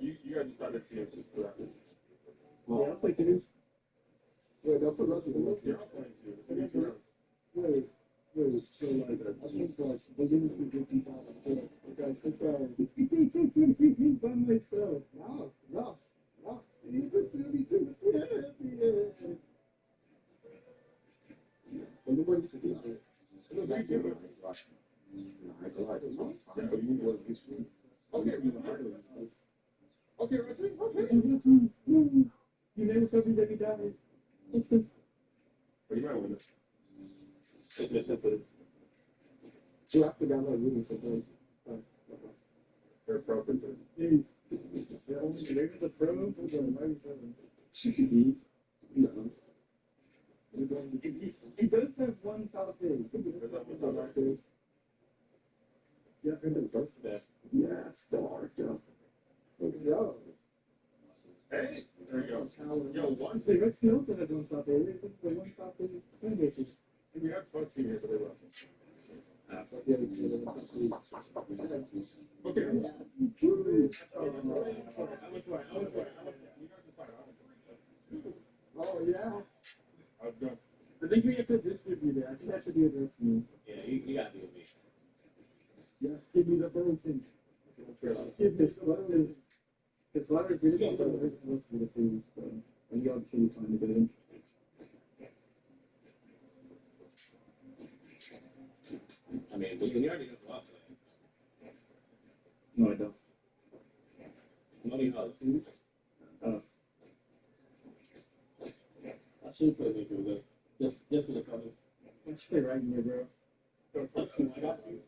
You guys decided to for that. Yeah, I'll play twos. Wait, I'll put Russell. You're not playing two. Wait, so like, I think like, they didn't see good people on the field. Guys, sit down. By myself. No. Even 32 champion. When the wins again. Okay, Richard. Okay. You never told me that he died. But you might win this. So after that, like, really, so They're appropriate. hey, they're only maybe the pro or the American president. No. He does have one top thing. Yes, yes, Darko. Yo. Hey, there you go. Yo, one Hey, thing. Rex Nelson has one top thing. This is the one top thing. We have fun seeing here, but they left. Yeah, this is the one top thing. Okay. I was right. You guys decide. Oh, yeah. I was done. I think we have to distribute it. I think that should be addressed to me. Yeah, you gotta be with me. Yes, give me the broken. Give this flowers. Because flowers really don't know the rest of the things, so I think I'll continue trying to get him. I mean, you already know what plays. No, I don't. No, you know. I should play Nico, though. Just for the color. I should play right in there, bro. I got you.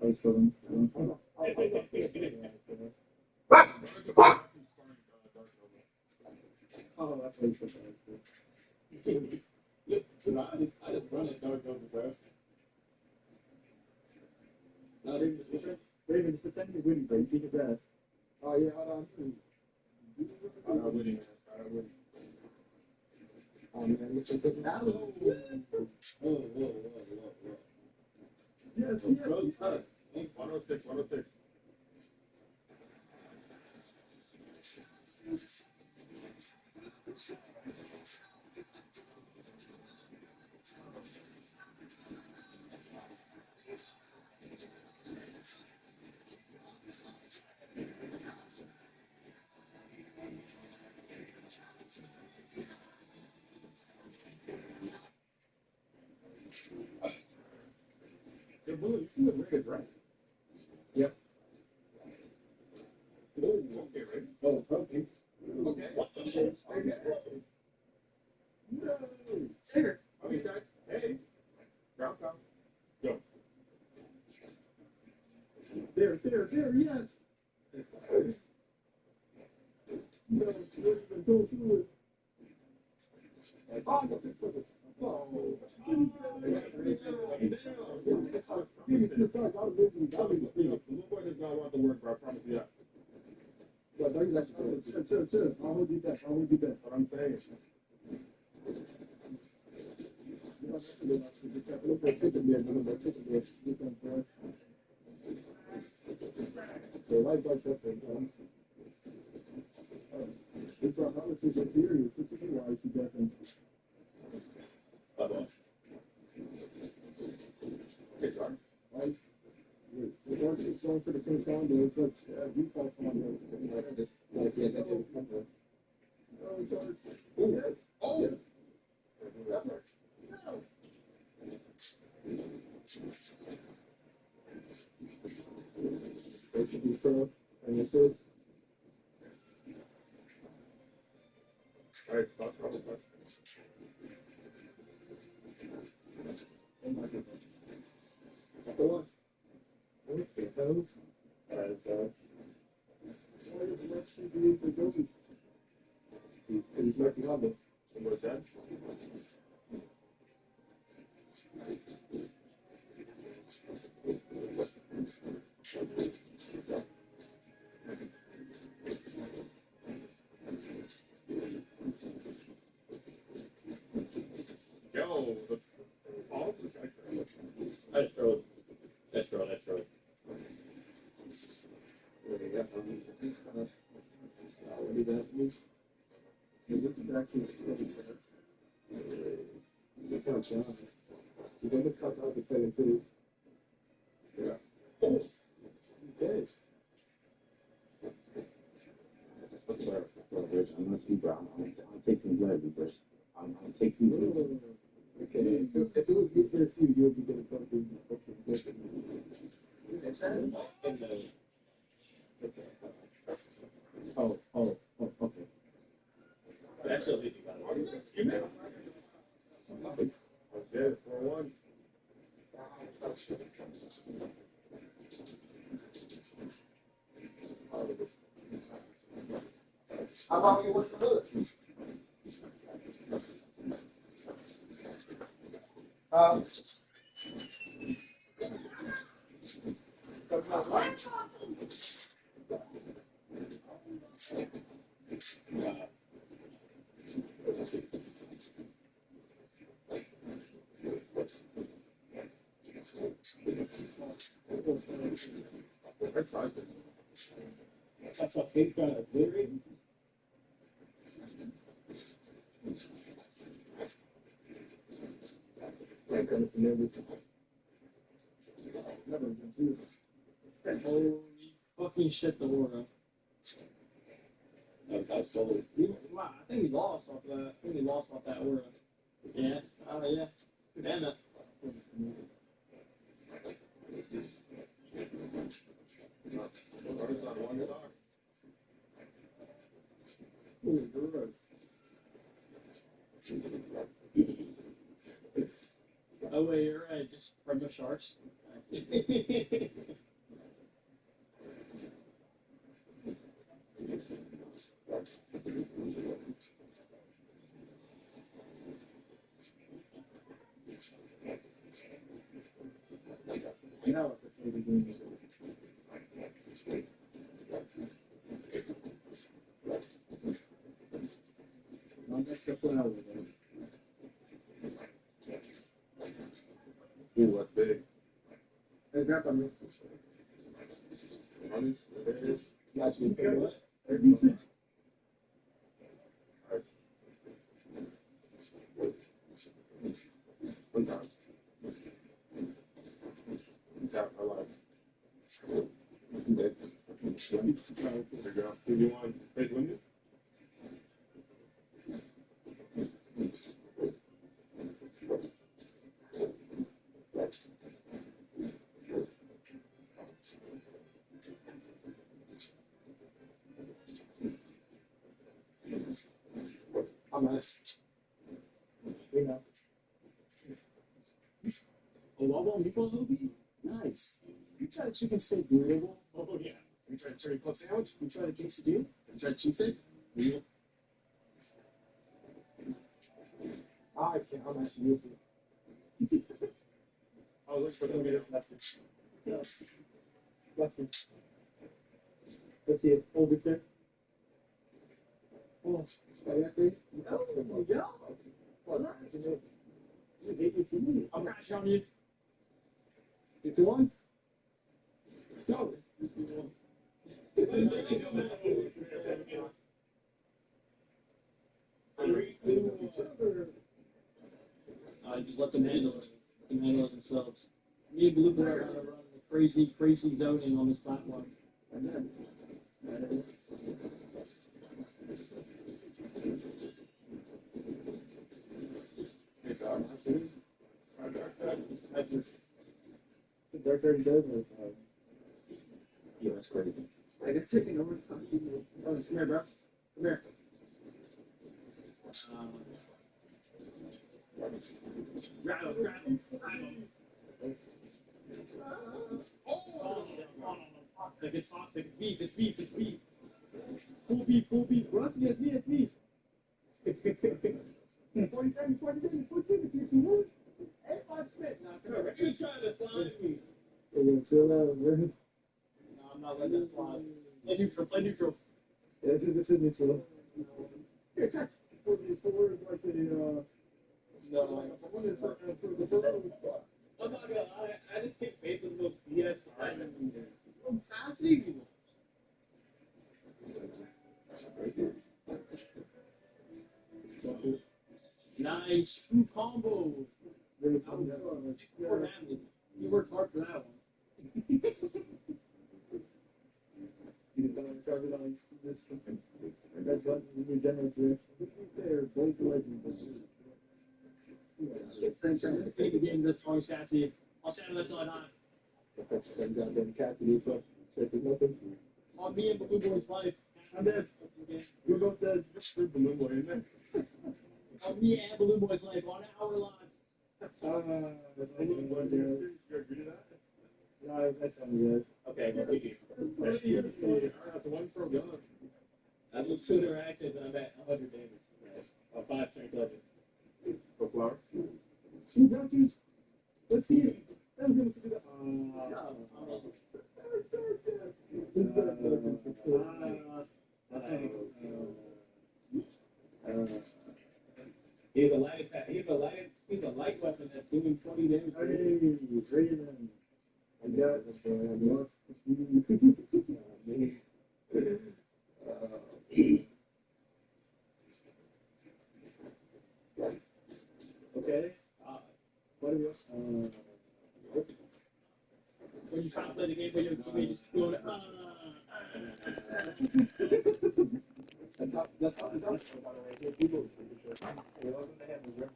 I was feeling. Oh, that's what it's I just run it dark over, bro. No, Raven, just pretend he's winning, bro. You beat his ass. Oh, yeah, hold on. I'm not winning. Oh, man, you should take that. Whoa. Yes, Bro, it's not. 106. You're blue. You look very dressed. Yep. Oh, okay, right? Oh, okay. Okay. Okay. No. Sir, Okay, Zach. Hey. Ground pound. Go. There, yes. No, don't do it. Oh, a lot of movies. The little boy does not want the word, bro. I promise you that. But don't you like chill. I'll hold you back. What I'm saying. You don't have to go out to the cat. Look at ticket there. Look at ticket there. Look at that. So life like that thing, it's our politics are serious. What you mean, why is he deafened? Right? The dark is going for the same condo. It's like default condo. Like, yeah, that didn't come there. Oh, it's hard. Yes. Oh! Yes. That part. It should be tough. And it's just, All right, stop. oh my goodness. Go on. Okay, so, as, why does the next CBA for Joby? He's working on it. What's that? Yo, the politics actually. That's true. Yeah, already that me. And this is actually really fair. Look how John. So then this cuts out the fed and too. Yeah. Okay. What's that? I'm not too brown. I'm taking whatever, but I'm taking. Okay. If it was good for you, you would be getting something. Oh, okay. That's a leaky one. Okay, 4-1. How long you was the hood? That's a big theory. Holy fucking shit, the Aura. That's totally. Wow, I think we lost off that. I think we lost off that Aura. Yeah. Yeah. Damn it. Oh wait, you're right. Just from the Sharks. Now it's a baby game. Not next to flower though. Ooh, that's big. Hey, grab on me. Got you. Okay, what? One time. Tap, I like. There you go. Do you want fake windows? I'm nice. You know. A Wawa meatball hoagie? Nice. You tried a chicken steak burrito? Oh, yeah. You tried a turkey club sandwich? You tried a quesadilla? You tried cheese steak? Yeah. I can't. I'm actually used to it. Oh, look for the video. Let's see it. Hold it there. Oh, I'm crashing on you. 51. Go. Just let them handle it. Let them handle it themselves. Me and Blue Boy are going to run the crazy zoning on this platform. Dark 30 does Yeah, that's crazy. I got taken over. Oh, come here, bro. Come here. Rattle. Oh, it's toxic. It's beef. Cool beef. Rusty, it's beef. 47, 14, 14, 8-5 Smith. Now, come here. You're trying to slide me. Chill out, man. No, I'm not letting that slide. Play neutral. Yeah, this is neutral. Here, check. 44 is like a, No. one is for the photo. I'm not gonna lie, I just can't wait for the most BS I'm passing. Nice true combo. You worked hard for that one. You can try it on this. Red button, you generate drift. There, both legends. Thanks, I'm going to game this strong sassy. I'll settle it till I die. Turns out then Cassidy, so that's nothing. On me and Blue Boy's life. I'm dead. We're both dead. We're Blue Boy, isn't it? On me and Blue Boy's life, on our lives. That's Blue Boy, you agree to that? No, that's not yes. Okay, well, we do. That's one for gun. That was 2 interactions and I'm at 100 damage. Or 5 strength legend. For flower? 2 blasters. Let's see it. That was able to do that. He's a light attack. He's a light weapon that's doing 20 damage. Hey, Raven. I got this one. I lost. Okay. What are you? When you try to play the game where your teammate just going, That's how it's also, by the way. People they love when they have a rip.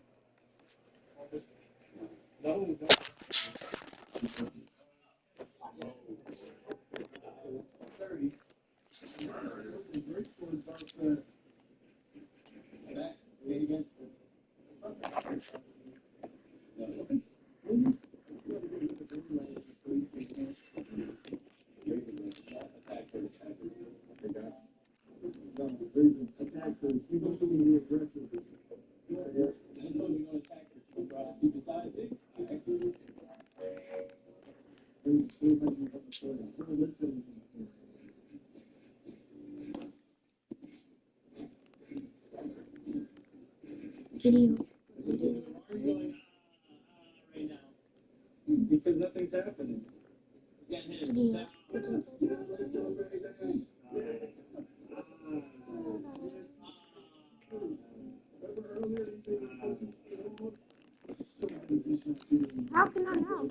No. Kitty. because nothing's happening. Kitty. How can I know?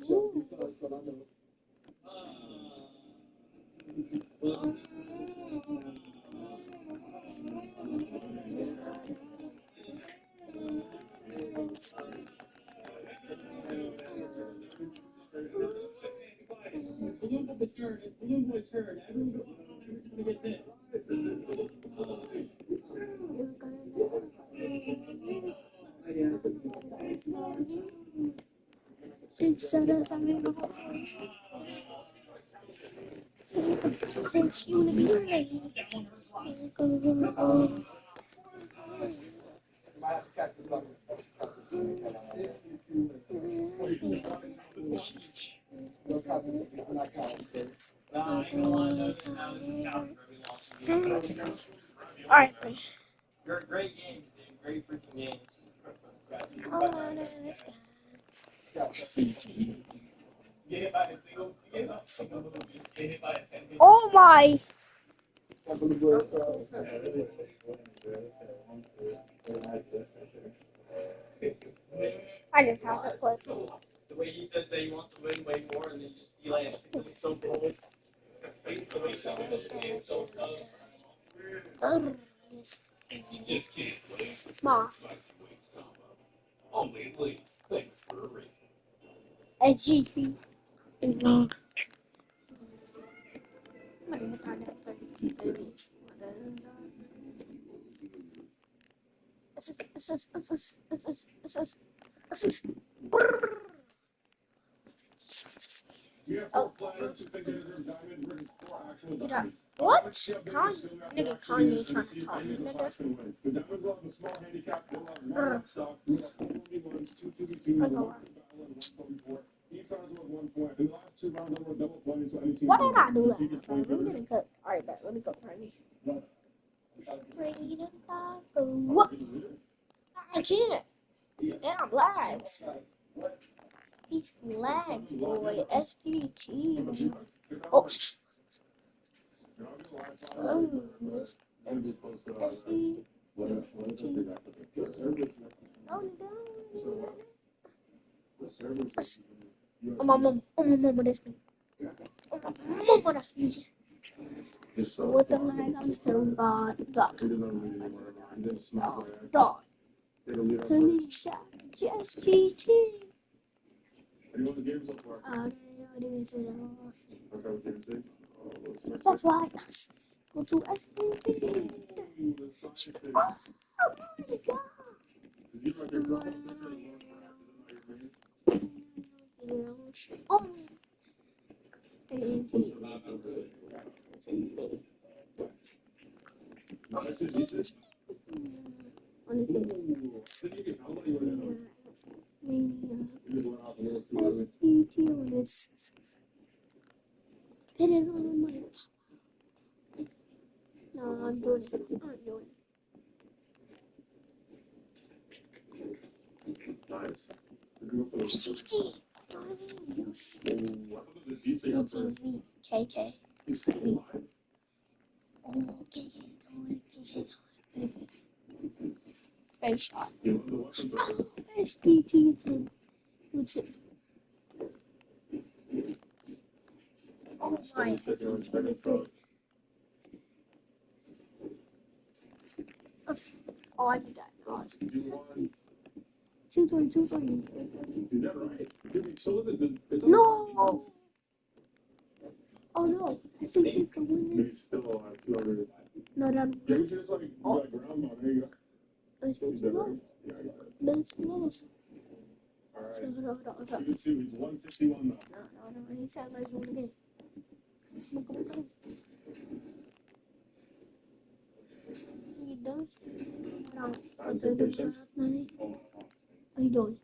Blue Boy's turn. Everyone's gonna get hit. Since you wanna be late. Nah, I ain't gonna lie, no, now this is counting for every loss you get. Alright. Great games, dude. Great freaking games. Get hit by a single, get hit by a single little beast, get hit by a 10 hit. Oh my! I just have to play. The way he says that he wants to win way more, and then he lands. He's so bold. The way he says it's so tough. You just can't play the spicy wings combo. Only Lee's things for a reason. SGT. Oh. What? Nigga, Kanye trying to talk me, nigga. The Diamonds will have a small handicap. They'll have one stock. We'll have 4v1s, 2v2s, I go. 1v4. Each round will have 1 point. In the last 2 rounds, there were double points. So any team Why did I do that? can get 20 I'm gonna go. Alright, bet. Let me go. What? I can't. And I'm lagged. He's lagged, boy. SGT. Oh. Mama, this me. Mama, that's me. What the heck? I'm still God. To me, just GT. That's why I go to SGT. Oh my God. Oh. Get it on my. No, I'm doing it. I'm doing it. Nice. KK. Face shot. SDT. Oh my. Oh, I did that. Awesome. 2-3. Is that right? No. Oh no. I think he can win this. He's still on 200. No, no. Yeah, we should just like ground ball. There you go. Let's Is that right? Yeah, I got it. Let's close. Alright. Hold on. 2-2. He's 161 now. No. He said let's do it again. Come on. He does. What are you doing?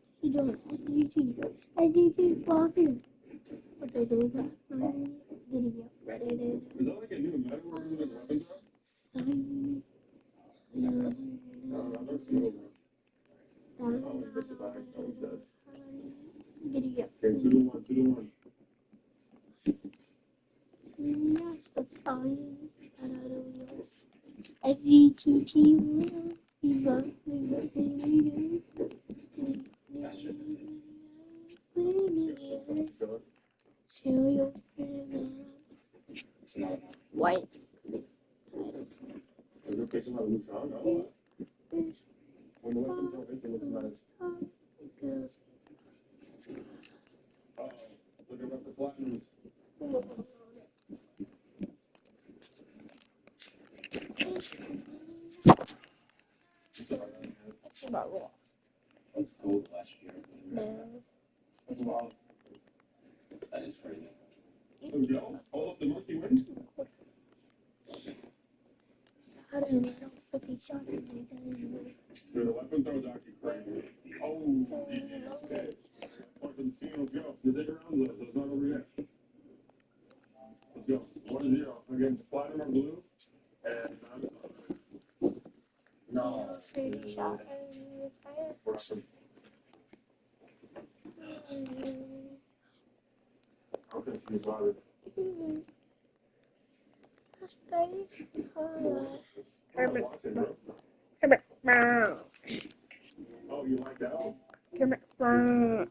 SGT blocked in. What they do with that? Did he get ready to? Is that like a new meta where we're like weapons are? No, I've never seen it. Did he get? Okay, 2-1. That's the time. SGT. He's up. Cereal. White. Is it picking like Luke Strong? No. When the weapons don't hit, it looks nice. Looking up the platinums. It's about raw. That's gold last year. No. That's wild. That is crazy. There we go. Hold up the monkey wins. How do you know 50 shots in my The weapon throw is actually crazy. Oh, GG. Okay. Point for the team. Let's go. The dig around, though, so it's not over yet. Oh, you like that one? Kermit Frog.